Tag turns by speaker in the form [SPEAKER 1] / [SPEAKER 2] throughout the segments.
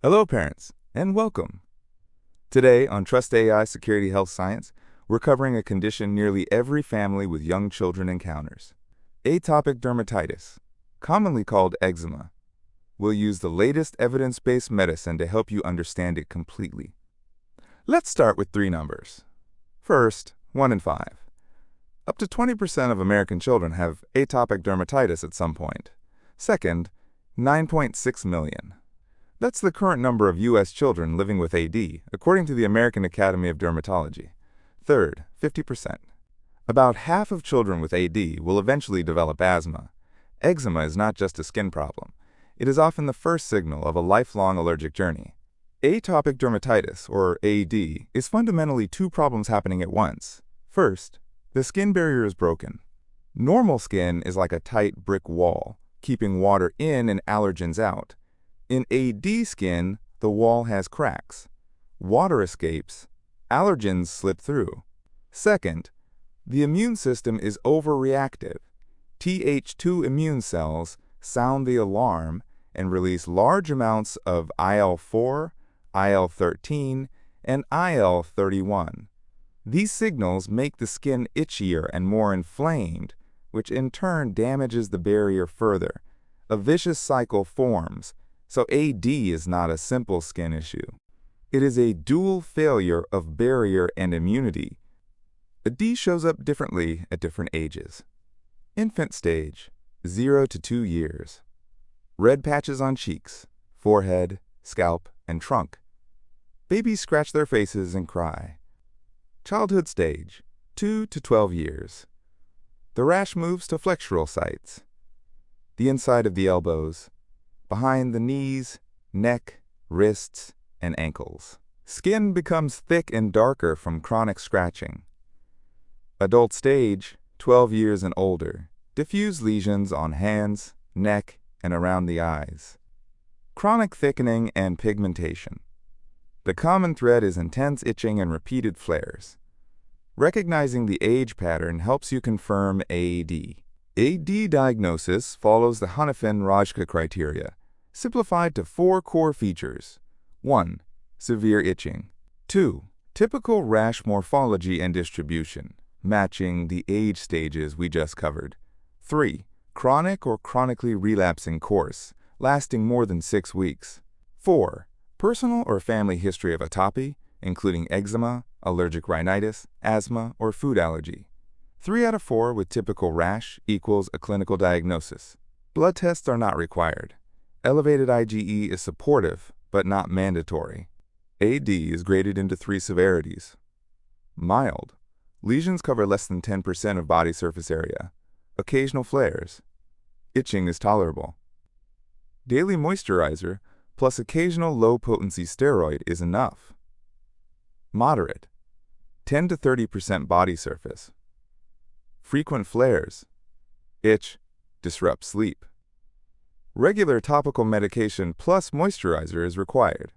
[SPEAKER 1] Hello, parents, and welcome. Today on Trust AI Security Health Science, we're covering a condition nearly every family with young children encounters: atopic dermatitis, commonly called eczema. We'll use the latest evidence-based medicine to help you understand it completely. Let's start with three numbers. First, 1 in 5. Up to 20% of American children have atopic dermatitis at some point. Second, 9.6 million. That's the current number of U.S. children living with AD, according to the American Academy of Dermatology. Third, 50%. About half of children with AD will eventually develop asthma. Eczema is not just a skin problem. It is often the first signal of a lifelong allergic journey. Atopic dermatitis, or AD, is fundamentally two problems happening at once. First, the skin barrier is broken. Normal skin is like a tight brick wall, keeping water in and allergens out. In AD skin, the wall has cracks. Water escapes, allergens slip through. Second, the immune system is overreactive. Th2 immune cells sound the alarm and release large amounts of IL-4, IL-13, and IL-31. These signals make the skin itchier and more inflamed, which in turn damages the barrier further. A vicious cycle forms. So AD is not a simple skin issue. It is a dual failure of barrier and immunity. AD shows up differently at different ages. Infant stage, 0 to 2 years. Red patches on cheeks, forehead, scalp, and trunk. Babies scratch their faces and cry. Childhood stage, 2 to 12 years. The rash moves to flexural sites, the inside of the elbows, behind the knees, neck, wrists, and ankles. Skin becomes thick and darker from chronic scratching. Adult stage, 12 years and older. Diffuse lesions on hands, neck, and around the eyes. Chronic thickening and pigmentation. The common thread is intense itching and repeated flares. Recognizing the age pattern helps you confirm AD. AD diagnosis follows the Hanifin-Rajka criteria, simplified to 4 core features. 1. Severe itching. 2. Typical rash morphology and distribution, matching the age stages we just covered. 3. Chronic or chronically relapsing course, lasting more than 6 weeks. 4. Personal or family history of atopy, including eczema, allergic rhinitis, asthma, or food allergy. 3 out of 4 with typical rash equals a clinical diagnosis. Blood tests are not required. Elevated IgE is supportive, but not mandatory. AD is graded into 3 severities. Mild. Lesions cover less than 10% of body surface area. Occasional flares. Itching is tolerable. Daily moisturizer plus occasional low-potency steroid is enough. Moderate. 10 to 30% body surface. Frequent flares. Itch. Disrupt sleep. Regular topical medication plus moisturizer is required.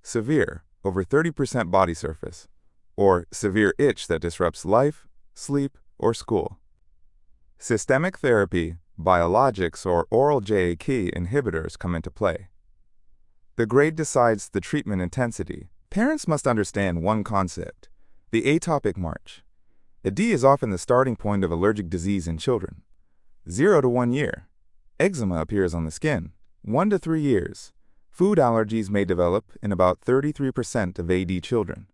[SPEAKER 1] Severe, over 30% body surface, or severe itch that disrupts life, sleep, or school. Systemic therapy, biologics, or oral JAK inhibitors come into play. The grade decides the treatment intensity. Parents must understand one concept: the atopic march. AD is often the starting point of allergic disease in children. 0 to 1 year. Eczema appears on the skin. 1 to 3 years. Food allergies may develop in about 33% of AD children.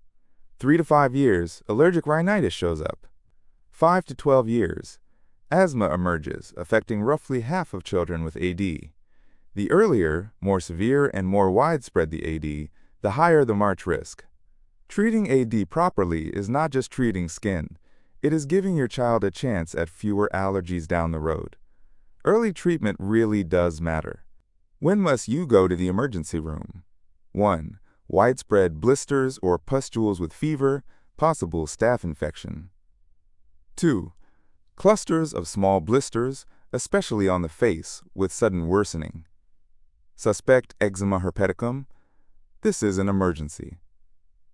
[SPEAKER 1] 3 to 5 years, allergic rhinitis shows up. 5 to 12 years, asthma emerges, affecting roughly half of children with AD. The earlier, more severe, and more widespread the AD, the higher the march risk. Treating AD properly is not just treating skin. It is giving your child a chance at fewer allergies down the road. Early treatment really does matter. When must you go to the emergency room? 1. Widespread blisters or pustules with fever, possible staph infection. 2. Clusters of small blisters, especially on the face, with sudden worsening. Suspect eczema herpeticum. This is an emergency.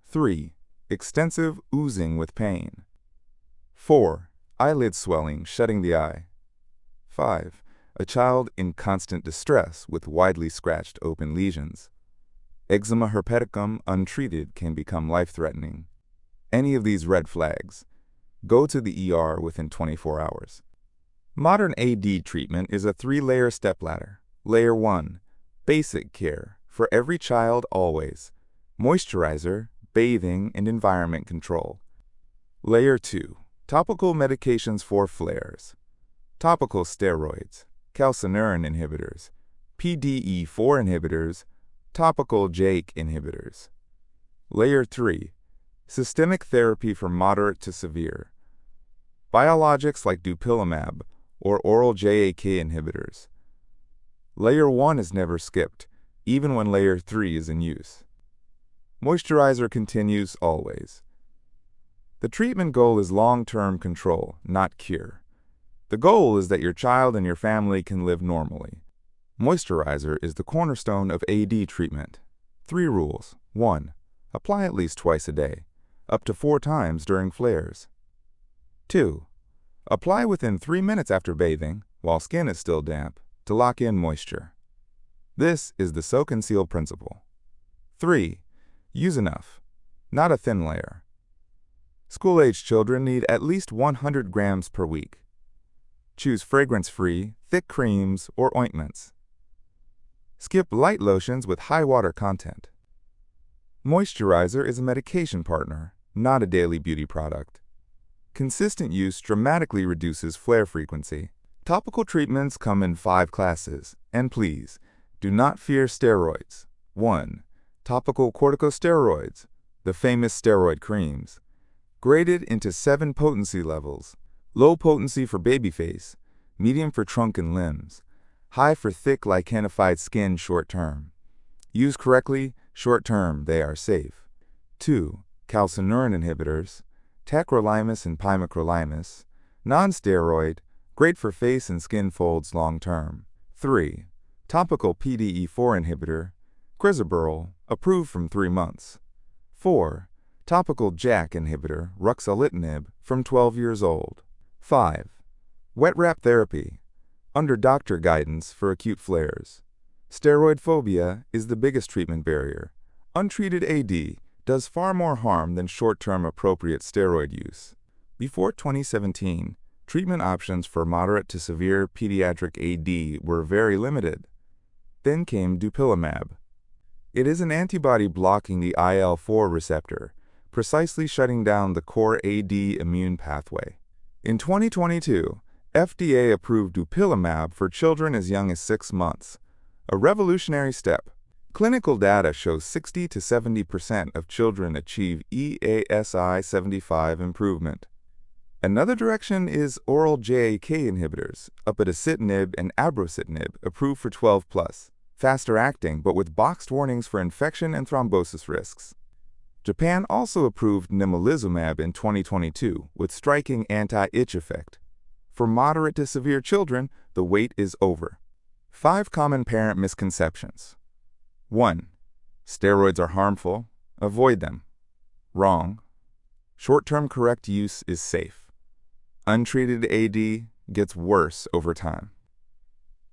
[SPEAKER 1] 3. Extensive oozing with pain. 4. Eyelid swelling, shutting the eye. 5. A child in constant distress with widely scratched open lesions. Eczema herpeticum untreated can become life-threatening. Any of these red flags, go to the ER within 24 hours. Modern AD treatment is a 3-layer stepladder. Layer 1, basic care, for every child always. Moisturizer, bathing, and environment control. Layer 2, topical medications for flares. Topical steroids, calcineurin inhibitors, PDE4 inhibitors, topical JAK inhibitors. Layer 3, systemic therapy for moderate to severe. Biologics like dupilumab or oral JAK inhibitors. Layer 1 is never skipped, even when Layer 3 is in use. Moisturizer continues always. The treatment goal is long-term control, not cure. The goal is that your child and your family can live normally. Moisturizer is the cornerstone of AD treatment. 3 rules. 1. Apply at least twice a day, up to 4 times during flares. 2. Apply within 3 minutes after bathing, while skin is still damp, to lock in moisture. This is the soak and seal principle. 3. Use enough, not a thin layer. School-age children need at least 100 grams per week. Choose fragrance-free, thick creams or ointments. Skip light lotions with high water content. Moisturizer is a medication partner, not a daily beauty product. Consistent use dramatically reduces flare frequency. Topical treatments come in 5 classes, and please, do not fear steroids. 1. Topical corticosteroids, the famous steroid creams. Graded into 7 potency levels. Low potency for baby face, medium for trunk and limbs, high for thick lichenified skin short-term. Used correctly, short-term, they are safe. 2. Calcineurin inhibitors, tacrolimus and pimecrolimus, non-steroid, great for face and skin folds long-term. 3. Topical PDE4 inhibitor, crisaborole, approved from 3 months. 4. Topical JAK inhibitor, ruxolitinib, from 12 years old. 5. Wet wrap therapy, under doctor guidance for acute flares. Steroid phobia is the biggest treatment barrier. Untreated AD does far more harm than short-term appropriate steroid use. Before 2017, treatment options for moderate to severe pediatric AD were very limited. Then came dupilumab. It is an antibody blocking the IL-4 receptor, precisely shutting down the core AD immune pathway. In 2022, FDA approved dupilumab for children as young as 6 months, a revolutionary step. Clinical data shows 60 to 70% of children achieve EASI 75 improvement. Another direction is oral JAK inhibitors, upadacitinib and abrocitinib, approved for 12+, faster acting but with boxed warnings for infection and thrombosis risks. Japan also approved nemolizumab in 2022 with striking anti-itch effect. For moderate to severe children, the wait is over. 5 common parent misconceptions. 1. Steroids are harmful. Avoid them. Wrong. Short-term correct use is safe. Untreated AD gets worse over time.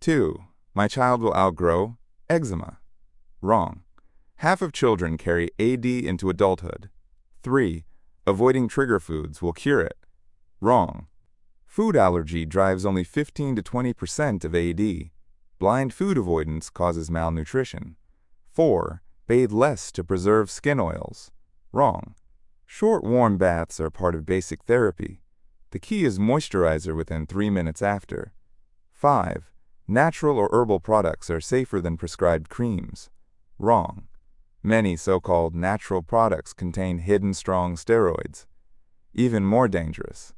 [SPEAKER 1] 2. My child will outgrow eczema. Wrong. Half of children carry AD into adulthood. 3. Avoiding trigger foods will cure it. Wrong. Food allergy drives only 15 to 20% of AD. Blind food avoidance causes malnutrition. 4. Bathe less to preserve skin oils. Wrong. Short warm baths are part of basic therapy. The key is moisturizer within 3 minutes after. 5. Natural or herbal products are safer than prescribed creams. Wrong. Many so-called natural products contain hidden strong steroids. Even more dangerous.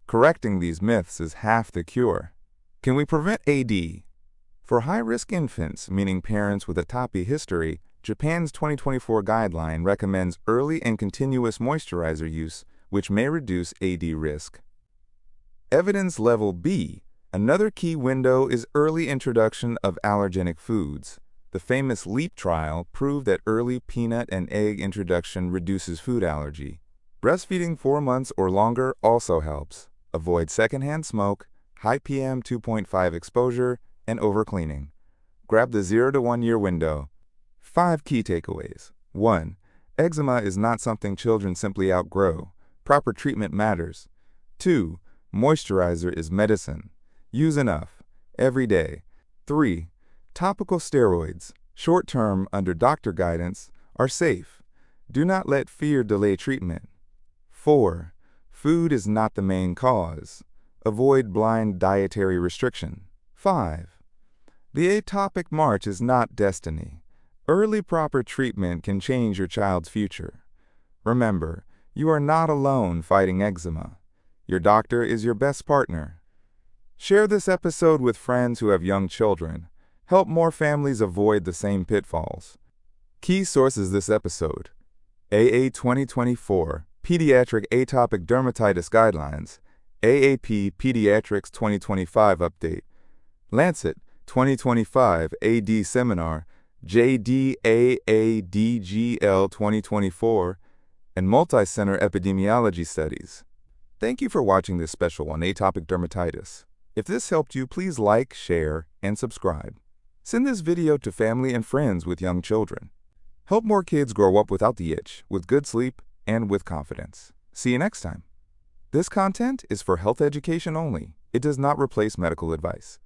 [SPEAKER 1] Correcting these myths is half the cure. Can we prevent AD? For high-risk infants, meaning parents with Atopic history, Japan's 2024 guideline recommends early and continuous moisturizer use, which may reduce AD risk. Evidence level B. Another key window is early introduction of allergenic foods. The famous LEAP trial proved that early peanut and egg introduction reduces food allergy. Breastfeeding 4 months or longer also helps. Avoid secondhand smoke, high PM 2.5 exposure, and overcleaning. Grab the 0 to 1 year window. 5 key takeaways. 1. Eczema is not something children simply outgrow. Proper treatment matters. 2. Moisturizer is medicine. Use enough, every day. 3. Topical steroids, short-term under doctor guidance, are safe. Do not let fear delay treatment. 4. Food is not the main cause. Avoid blind dietary restriction. 5. The atopic march is not destiny. Early proper treatment can change your child's future. Remember, you are not alone fighting eczema. Your doctor is your best partner. Share this episode with friends who have young children. Help more families avoid the same pitfalls. Key sources this episode: AA 2024 Pediatric Atopic Dermatitis Guidelines, AAP Pediatrics 2025 Update, Lancet 2025 AD Seminar, JDAADGL 2024, and Multi-Center Epidemiology Studies. Thank you for watching this special on atopic dermatitis. If this helped you, please like, share, and subscribe. Send this video to family and friends with young children. Help more kids grow up without the itch, with good sleep, and with confidence. See you next time. This content is for health education only. It does not replace medical advice.